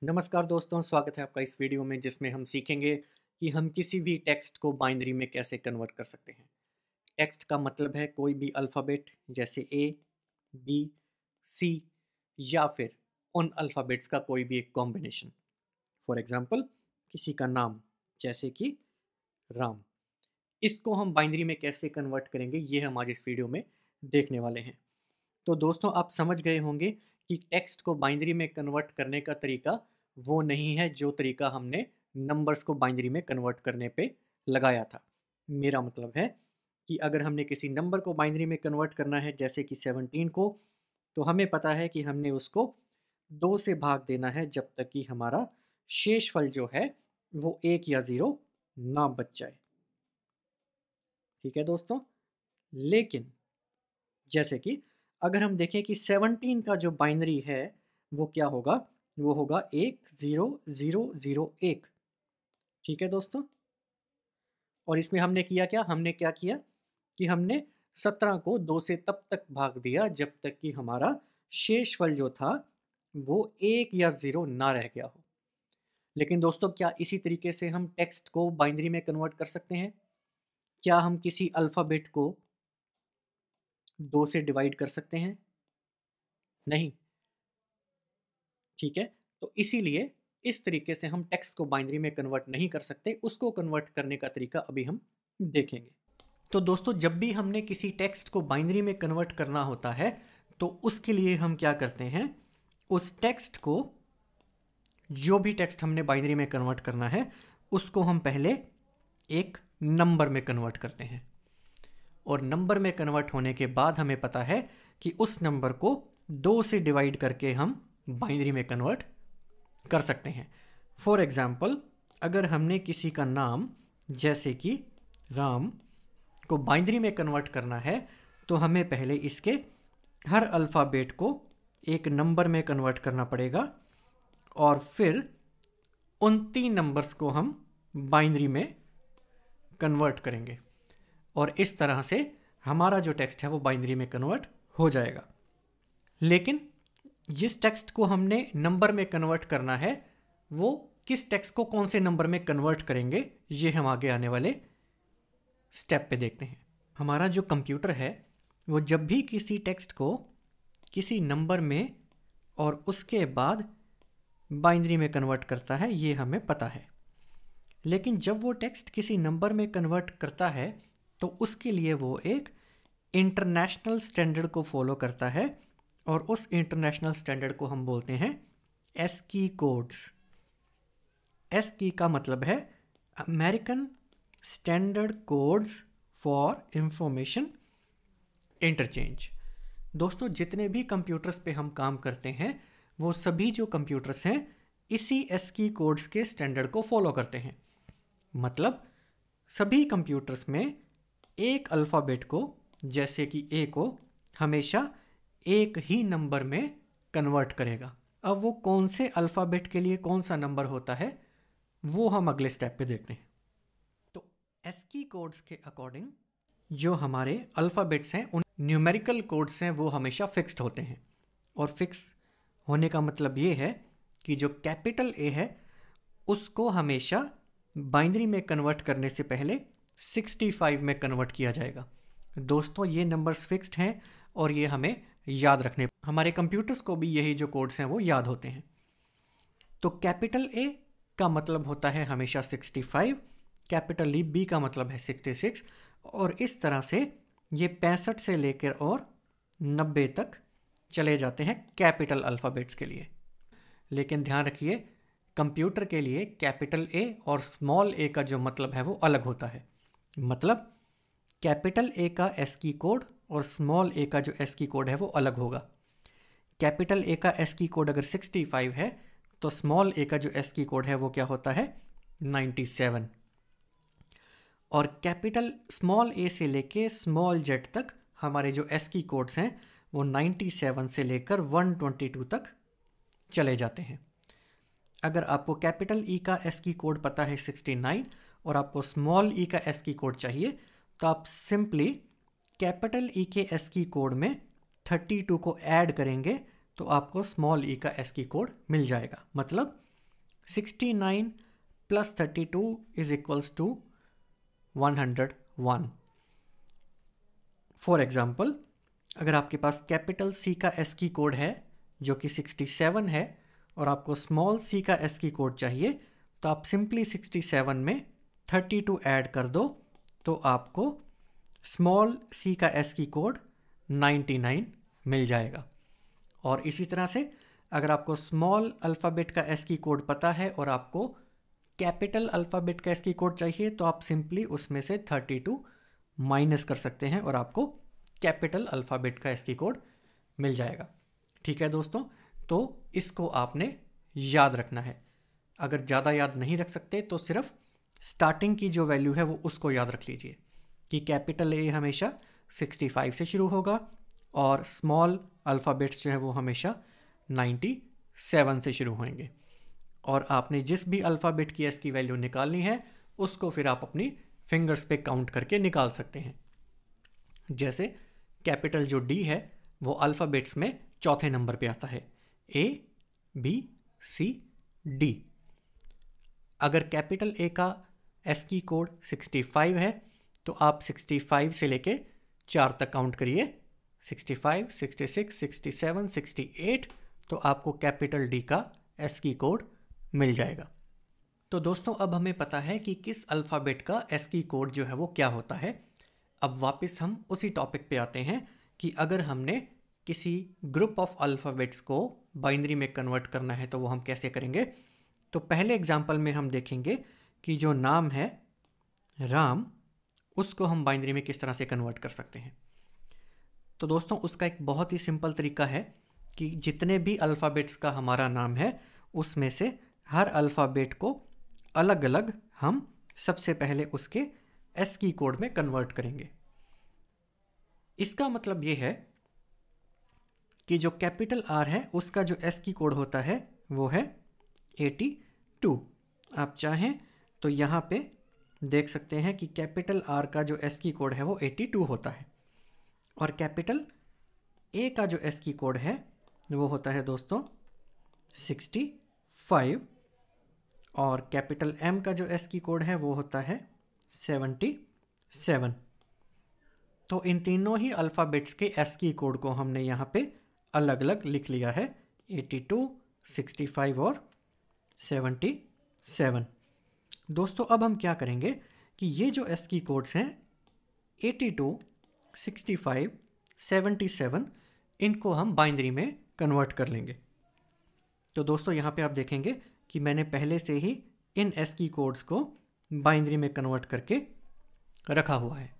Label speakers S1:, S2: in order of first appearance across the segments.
S1: नमस्कार दोस्तों, स्वागत है आपका इस वीडियो में जिसमें हम सीखेंगे कि हम किसी भी टेक्स्ट को बाइनरी में कैसे कन्वर्ट कर सकते हैं। टेक्स्ट का मतलब है कोई भी अल्फ़ाबेट जैसे ए, बी, सी या फिर उन अल्फ़ाबेट्स का कोई भी एक कॉम्बिनेशन। फॉर एग्ज़ाम्पल किसी का नाम जैसे कि राम। इसको हम बाइनरी में कैसे कन्वर्ट करेंगे ये हम आज इस वीडियो में देखने वाले हैं। तो दोस्तों आप समझ गए होंगे कि टेक्स्ट को बाइनरी में कन्वर्ट करने का तरीका वो नहीं है जो तरीका हमने नंबर्स को बाइनरी में कन्वर्ट करने पे लगाया था। मेरा मतलब है कि अगर हमने किसी नंबर को बाइनरी में कन्वर्ट करना है जैसे कि 17 को, तो हमें पता है कि हमने उसको 2 से भाग देना है जब तक कि हमारा शेषफल जो है वो 1 या 0 ना बच जाए। ठीक है दोस्तों? लेकिन जैसे कि अगर हम देखें कि 17 का जो बाइनरी है वो क्या होगा? वो होगा 10001। ठीक है दोस्तों? और इसमें हमने किया क्या? हमने क्या किया कि हमने 17 को 2 से तब तक भाग दिया जब तक कि हमारा शेषफल जो था वो 1 या 0 ना रह गया हो। लेकिन दोस्तों क्या इसी तरीके से हम टेक्स्ट को बाइनरी में कन्वर्ट कर सकते हैं? क्या हम किसी अल्फ़ाबेट को 2 से डिवाइड कर सकते हैं? नहीं। ठीक है? तो इसीलिए इस तरीके से हम टेक्स्ट को बाइनरी में कन्वर्ट नहीं कर सकते, उसको कन्वर्ट करने का तरीका अभी हम देखेंगे। तो दोस्तों जब भी हमने किसी टेक्स्ट को बाइनरी में कन्वर्ट करना होता है, तो उसके लिए हम क्या करते हैं, उस टेक्स्ट को, जो भी टेक्स्ट हमने बाइनरी में कन्वर्ट करना है, उसको हम पहले एक नंबर में कन्वर्ट करते हैं। और नंबर में कन्वर्ट होने के बाद हमें पता है कि उस नंबर को 2 से डिवाइड करके हम बाइनरी में कन्वर्ट कर सकते हैं। फॉर एग्ज़ाम्पल अगर हमने किसी का नाम जैसे कि राम को बाइनरी में कन्वर्ट करना है, तो हमें पहले इसके हर अल्फ़ाबेट को एक नंबर में कन्वर्ट करना पड़ेगा और फिर उन 3 नंबर्स को हम बाइनरी में कन्वर्ट करेंगे और इस तरह से हमारा जो टेक्स्ट है वो बाइनरी में कन्वर्ट हो जाएगा। लेकिन जिस टेक्स्ट को हमने नंबर में कन्वर्ट करना है, वो किस टेक्स्ट को कौन से नंबर में कन्वर्ट करेंगे, ये हम आगे आने वाले स्टेप पे देखते हैं। हमारा जो कंप्यूटर है वो जब भी किसी टेक्स्ट को किसी नंबर में और उसके बाद बाइनरी में कन्वर्ट करता है, ये हमें पता है। लेकिन जब वो टेक्स्ट किसी नंबर में कन्वर्ट करता है तो उसके लिए वो एक इंटरनेशनल स्टैंडर्ड को फॉलो करता है और उस इंटरनेशनल स्टैंडर्ड को हम बोलते हैं एस्की कोड्स। एस्की का मतलब है American standard codes for information interchange. दोस्तों जितने भी कंप्यूटर्स पे हम काम करते हैं वो सभी जो कंप्यूटर्स हैं इसी एस्की कोड्स के स्टैंडर्ड को फॉलो करते हैं। मतलब सभी कंप्यूटर्स में एक अल्फ़ाबेट को जैसे कि ए को हमेशा एक ही नंबर में कन्वर्ट करेगा। अब वो कौन से अल्फ़ाबेट के लिए कौन सा नंबर होता है वो हम अगले स्टेप पे देखते हैं। तो एस्की कोड्स के अकॉर्डिंग जो हमारे अल्फ़ाबेट्स हैं उन न्यूमेरिकल कोड्स हैं वो हमेशा फिक्स्ड होते हैं। और फिक्स होने का मतलब ये है कि जो कैपिटल ए है उसको हमेशा बाइनरी में कन्वर्ट करने से पहले 65 में कन्वर्ट किया जाएगा। दोस्तों ये नंबर्स फिक्स्ड हैं और ये हमें याद रखने, हमारे कंप्यूटर्स को भी यही जो कोड्स हैं वो याद होते हैं। तो कैपिटल ए का मतलब होता है हमेशा 65, कैपिटल बी का मतलब है 66 और इस तरह से ये 65 से लेकर और 90 तक चले जाते हैं कैपिटल अल्फ़ाबेट्स के लिए। लेकिन ध्यान रखिए कंप्यूटर के लिए कैपिटल ए और स्मॉल ए का जो मतलब है वो अलग होता है। मतलब कैपिटल ए का एस्की कोड और स्मॉल ए का जो एस्की कोड है वो अलग होगा। कैपिटल ए का एस्की कोड अगर 65 है तो स्मॉल ए का जो एस्की कोड है वो क्या होता है 97। और कैपिटल स्मॉल ए से लेके स्मॉल जेड तक हमारे जो एस्की कोड्स हैं वो 97 से लेकर 122 तक चले जाते हैं। अगर आपको कैपिटल ई का एस्की कोड पता है 69 और आपको स्मॉल ई का एस्की कोड चाहिए तो आप सिंपली कैपिटल ई के एस्की कोड में 32 को ऐड करेंगे तो आपको स्मॉल ई का एस्की कोड मिल जाएगा। मतलब 69 plus 32 is equals to 101। For example, अगर आपके पास कैपिटल सी का एस की कोड है जो कि 67 है और आपको स्मॉल सी का एस की कोड चाहिए, तो आप सिंपली 67 में 32 ऐड कर दो तो आपको स्मॉल सी का एस की कोड 99 मिल जाएगा। और इसी तरह से अगर आपको स्मॉल अल्फ़ाबेट का एस की कोड पता है और आपको कैपिटल अल्फ़ाबेट का एस की कोड चाहिए, तो आप सिंपली उसमें से 32 माइनस कर सकते हैं और आपको कैपिटल अल्फ़ाबेट का एस की कोड मिल जाएगा। ठीक है दोस्तों, तो इसको आपने याद रखना है। अगर ज़्यादा याद नहीं रख सकते तो सिर्फ स्टार्टिंग की जो वैल्यू है वो उसको याद रख लीजिए कि कैपिटल ए हमेशा 65 से शुरू होगा और स्मॉल अल्फ़ाबेट्स जो है वो हमेशा 97 से शुरू होंगे। और आपने जिस भी अल्फ़ाबेट की एस की वैल्यू निकालनी है उसको फिर आप अपनी फिंगर्स पे काउंट करके निकाल सकते हैं। जैसे कैपिटल जो डी है वो अल्फ़ाबेट्स में चौथे नंबर पे आता है, ए बी सी डी। अगर कैपिटल ए का एस की कोड 65 है तो आप 65 से लेके 4 तक काउंट करिए, 65, 66, 67, 68, तो आपको कैपिटल डी का एस की कोड मिल जाएगा। तो दोस्तों अब हमें पता है कि किस अल्फ़ाबेट का एस की कोड जो है वो क्या होता है। अब वापस हम उसी टॉपिक पे आते हैं कि अगर हमने किसी ग्रुप ऑफ अल्फ़ाबेट्स को बाइनरी में कन्वर्ट करना है तो वो हम कैसे करेंगे। तो पहले एग्जांपल में हम देखेंगे कि जो नाम है राम, उसको हम बाइनरी में किस तरह से कन्वर्ट कर सकते हैं। तो दोस्तों उसका एक बहुत ही सिंपल तरीका है कि जितने भी अल्फ़ाबेट्स का हमारा नाम है उसमें से हर अल्फ़ाबेट को अलग अलग हम सबसे पहले उसके एस की कोड में कन्वर्ट करेंगे। इसका मतलब ये है कि जो कैपिटल आर है उसका जो एस की कोड होता है वो है 82। आप चाहें तो यहाँ पे देख सकते हैं कि कैपिटल आर का जो एस की कोड है वो 82 होता है और कैपिटल ए का जो एस की कोड है वो होता है दोस्तों 65 और कैपिटल एम का जो एस की कोड है वो होता है 77। तो इन तीनों ही अल्फ़ाबेट्स के एस की कोड को हमने यहाँ पे अलग अलग लिख लिया है, 82, 65 और 77। दोस्तों अब हम क्या करेंगे कि ये जो एस की कोड्स हैं 82, 65, 77, इनको हम बाइनरी में कन्वर्ट कर लेंगे। तो दोस्तों यहाँ पे आप देखेंगे कि मैंने पहले से ही इन एस की कोड्स को बाइनरी में कन्वर्ट करके रखा हुआ है।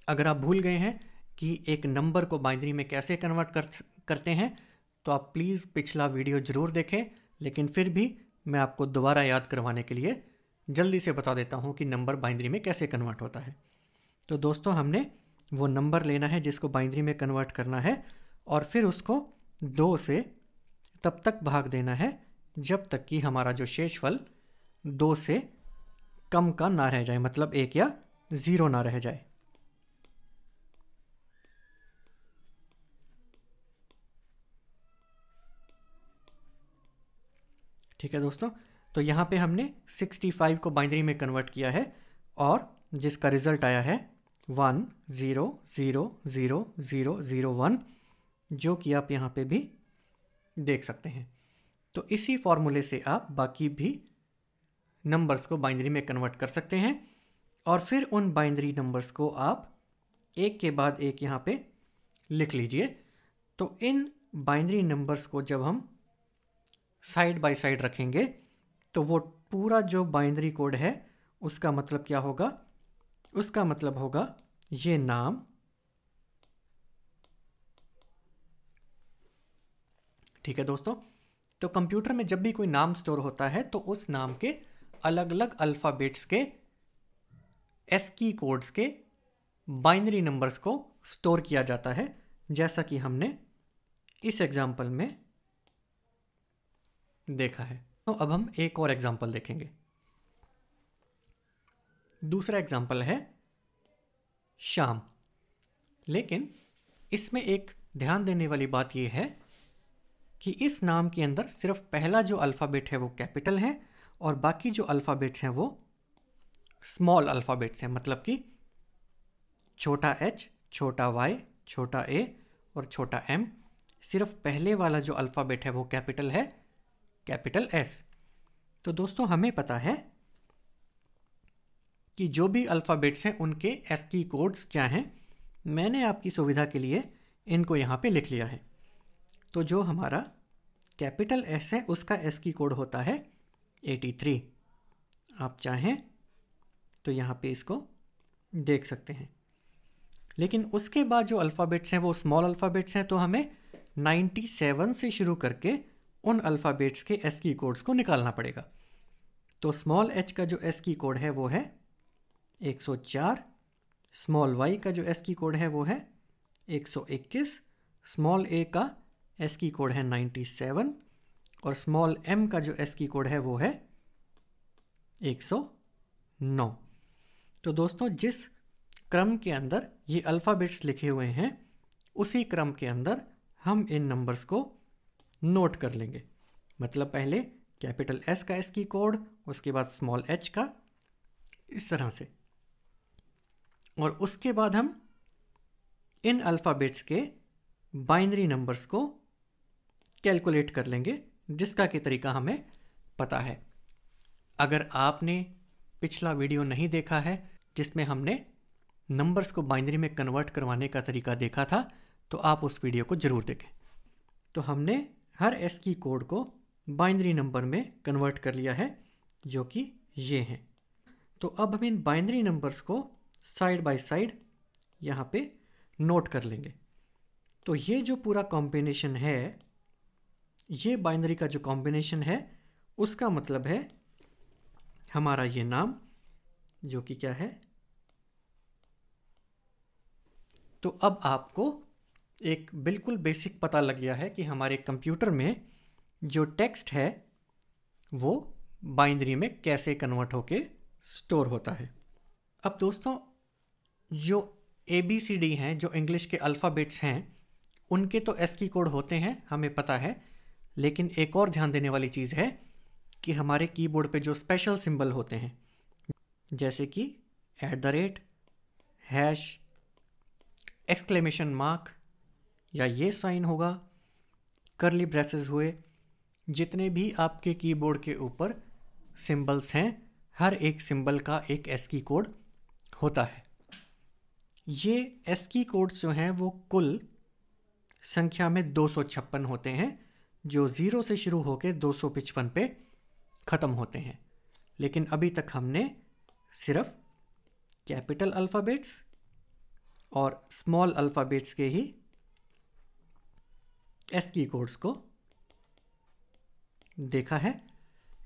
S1: अगर आप भूल गए हैं कि एक नंबर को बाइनरी में कैसे कन्वर्ट करते हैं तो आप प्लीज़ पिछला वीडियो ज़रूर देखें, लेकिन फिर भी मैं आपको दोबारा याद करवाने के लिए जल्दी से बता देता हूँ कि नंबर बाइनरी में कैसे कन्वर्ट होता है। तो दोस्तों हमने वो नंबर लेना है जिसको बाइनरी में कन्वर्ट करना है और फिर उसको 2 से तब तक भाग देना है जब तक कि हमारा जो शेषफल 2 से कम का ना रह जाए, मतलब 1 या 0 ना रह जाए। ठीक है दोस्तों, तो यहाँ पे हमने 65 को बाइनरी में कन्वर्ट किया है और जिसका रिजल्ट आया है 10000001, जो कि आप यहाँ पे भी देख सकते हैं। तो इसी फॉर्मूले से आप बाकी भी नंबर्स को बाइनरी में कन्वर्ट कर सकते हैं और फिर उन बाइनरी नंबर्स को आप एक के बाद एक यहाँ पे लिख लीजिए। तो इन बाइनरी नंबर्स को जब हम साइड बाय साइड रखेंगे तो वो पूरा जो बाइनरी कोड है उसका मतलब क्या होगा, उसका मतलब होगा ये नाम, ठीक है दोस्तों। तो कंप्यूटर में जब भी कोई नाम स्टोर होता है तो उस नाम के अलग अलग अल्फ़ाबेट्स के एस की कोड्स के बाइनरी नंबर्स को स्टोर किया जाता है, जैसा कि हमने इस एग्जाम्पल में देखा है। तो अब हम एक और एग्जाम्पल देखेंगे। दूसरा एग्जाम्पल है शाम, लेकिन इसमें एक ध्यान देने वाली बात यह है कि इस नाम के अंदर सिर्फ पहला जो अल्फ़ाबेट है वो कैपिटल है और बाकी जो अल्फ़ाबेट्स हैं वो स्मॉल अल्फ़ाबेट्स हैं, मतलब कि छोटा h, छोटा y, छोटा a और छोटा m। सिर्फ पहले वाला जो अल्फ़ाबेट है वो कैपिटल है, कैपिटल S। तो दोस्तों हमें पता है कि जो भी अल्फ़ाबेट्स हैं उनके ASCII कोड्स क्या हैं। मैंने आपकी सुविधा के लिए इनको यहाँ पे लिख लिया है। तो जो हमारा कैपिटल S है उसका ASCII कोड होता है 83। आप चाहें तो यहाँ पे इसको देख सकते हैं। लेकिन उसके बाद जो अल्फ़ाबेट्स हैं वो स्मॉल अल्फ़ाबेट्स हैं, तो हमें 97 से शुरू करके उन अल्फ़ाबेट्स के ASCII कोड्स को निकालना पड़ेगा। तो स्मॉल h का जो ASCII कोड है वो है 104, स्मॉल y का जो ASCII कोड है वो है 121, स्मॉल a का ASCII कोड है 97 और स्मॉल m का जो ASCII कोड है वो है 109। तो दोस्तों जिस क्रम के अंदर ये अल्फ़ाबेट्स लिखे हुए हैं उसी क्रम के अंदर हम इन नंबर्स को नोट कर लेंगे। मतलब पहले कैपिटल S का ASCII कोड, उसके बाद स्मॉल h का, इस तरह से। और उसके बाद हम इन अल्फ़ाबेट्स के बाइनरी नंबर्स को कैलकुलेट कर लेंगे, जिसका कि तरीका हमें पता है। अगर आपने पिछला वीडियो नहीं देखा है जिसमें हमने नंबर्स को बाइनरी में कन्वर्ट करवाने का तरीका देखा था, तो आप उस वीडियो को ज़रूर देखें। तो हमने हर ASCII कोड को बाइनरी नंबर में कन्वर्ट कर लिया है, जो कि ये हैं। तो अब हम इन बाइनरी नंबर्स को साइड बाय साइड यहाँ पे नोट कर लेंगे। तो ये जो पूरा कॉम्बिनेशन है, ये बाइनरी का जो कॉम्बिनेशन है, उसका मतलब है हमारा ये नाम, जो कि क्या है। तो अब आपको एक बिल्कुल बेसिक पता लग गया है कि हमारे कंप्यूटर में जो टेक्स्ट है वो बाइनरी में कैसे कन्वर्ट होके स्टोर होता है। अब दोस्तों जो ABCD हैं, जो इंग्लिश के अल्फ़ाबेट्स हैं, उनके तो ASCII कोड होते हैं, हमें पता है। लेकिन एक और ध्यान देने वाली चीज़ है कि हमारे कीबोर्ड पे जो स्पेशल सिंबल होते हैं, जैसे कि @ हैश, एक्सक्लेमेशन मार्क, या ये साइन होगा, कर्ली ब्रेसेस हुए, जितने भी आपके कीबोर्ड के ऊपर सिंबल्स हैं, हर एक सिंबल का एक ASCII कोड होता है। ये ASCII कोड्स जो हैं वो कुल संख्या में 256 होते हैं, जो 0 से शुरू होकर 255 पे ख़त्म होते हैं। लेकिन अभी तक हमने सिर्फ कैपिटल अल्फ़ाबेट्स और स्मॉल अल्फ़ाबेट्स के ही ASCII कोड्स को देखा है।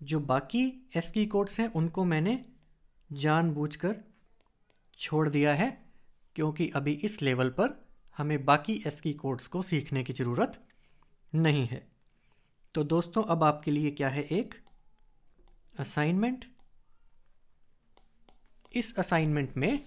S1: जो बाकी ASCII कोड्स हैं उनको मैंने जानबूझकर छोड़ दिया है, क्योंकि अभी इस लेवल पर हमें बाकी ASCII कोड्स को सीखने की ज़रूरत नहीं है। तो दोस्तों अब आपके लिए क्या है, एक असाइनमेंट। इस असाइनमेंट में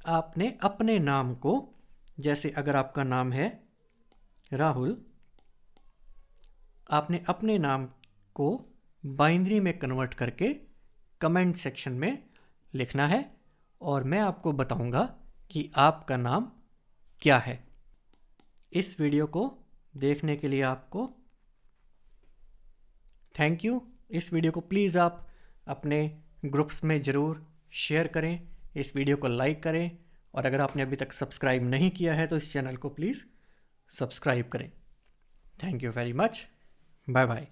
S1: आपने अपने नाम को, जैसे अगर आपका नाम है राहुल, आपने अपने नाम को बाइनरी में कन्वर्ट करके कमेंट सेक्शन में लिखना है और मैं आपको बताऊंगा कि आपका नाम क्या है। इस वीडियो को देखने के लिए आपको थैंक यू। इस वीडियो को प्लीज़ आप अपने ग्रुप्स में ज़रूर शेयर करें, इस वीडियो को लाइक करें और अगर आपने अभी तक सब्सक्राइब नहीं किया है तो इस चैनल को प्लीज़ सब्सक्राइब करें। Thank you very much. Bye bye.